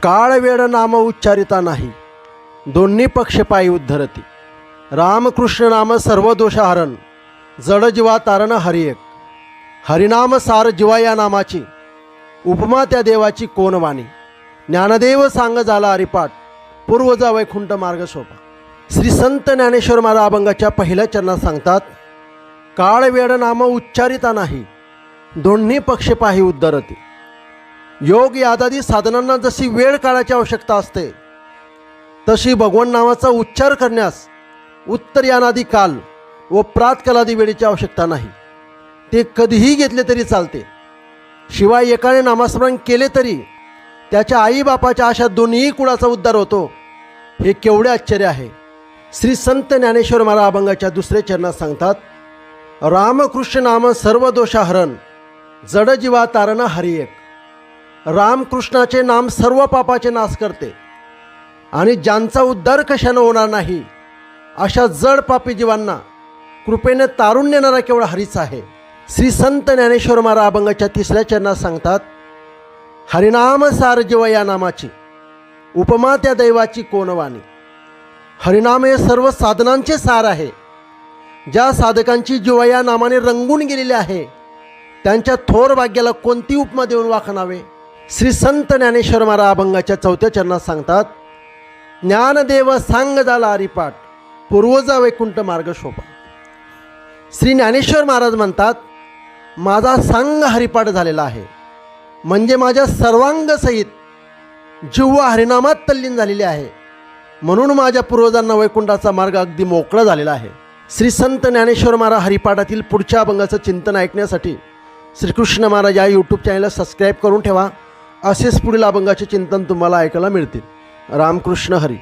काळ वेळ नाम उच्चारिता नाही, दोन्ही पक्ष पायी उद्धरती. रामकृष्ण नाम सर्व दोषहरण, जड जीवा तारण हरी एक. हरिनाम सार जीवा या नामाची, उपमा त्या देवाची कोण वाणी. ज्ञानदेव सांग झाला हरिपाठ, पूर्वजा वैकुंठ मार्ग सोपा. श्री संत ज्ञानेश्वर महाराज अभंगाच्या पहिल्या चरणात सांगतात, काळ वेळ नाम उच्चारिता नाही, दोन्ही पक्ष पायी उद्धरती. योग यादादी साधनांना जशी वेळ काळाची आवश्यकता असते, तशी भगवान नावाचा उच्चार करण्यास उत्तरयानादी काल व प्रातकालादी वेळेची आवश्यकता नाही. ते कधीही घेतले तरी चालते. शिवाय एकाने नामस्मरण केले तरी त्याच्या आईबापाच्या अशा दोन्ही कुळाचा उद्धार होतो. हे केवढे आश्चर्य आहे. श्री संत ज्ञानेश्वर महाराज अभंगाच्या दुसऱ्या चरणात सांगतात, रामकृष्ण नाम सर्व दोषहरण, जड जीवा तारण हरी एक. रामकृष्णाचे नाम सर्व पापाचे नाश करते आणि ज्यांचा उद्धार कशानं होणार नाही अशा जड पापी जीवांना कृपेने तारून नेणारा केवळ हरीच आहे. श्री संत ज्ञानेश्वर महाराज अभंगाच्या तिसऱ्या चरणात सांगतात, हरिनाम सार जीव या नामाची, उपमा त्या दैवाची कोण वाणी. हरिनाम हे सर्व साधनांचे सार आहे. ज्या साधकांची जीव या नामाने रंगून गेलेली आहे, त्यांच्या थोर भाग्याला कोणती उपमा देऊन वाखणावे. श्री संत ज्ञानेश्वर महाराज अभंगाच्या चौथ्या चरणात सांगतात, ज्ञानदेव सांग झाला हरिपाठ, पूर्वजा वैकुंठ मार्ग शोभा. श्री ज्ञानेश्वर महाराज म्हणतात, माझा सांग हरिपाठ झालेला आहे, म्हणजे माझ्या सर्वांग सहित जिव्हा हरिनामात तल्लीन झालेली आहे, म्हणून माझ्या पूर्वजांना वैकुंठाचा मार्ग अगदी मोकळा झालेला आहे. श्री संत ज्ञानेश्वर महाराज हरिपाठातील पुढच्या अभंगाचं चिंतन ऐकण्यासाठी श्रीकृष्ण महाराज या यूट्यूब चॅनलला सबस्क्राईब करून ठेवा. असेच पुढील अभंगाचे चिंतन तुम्हाला ऐकायला मिळतील. रामकृष्ण हरी.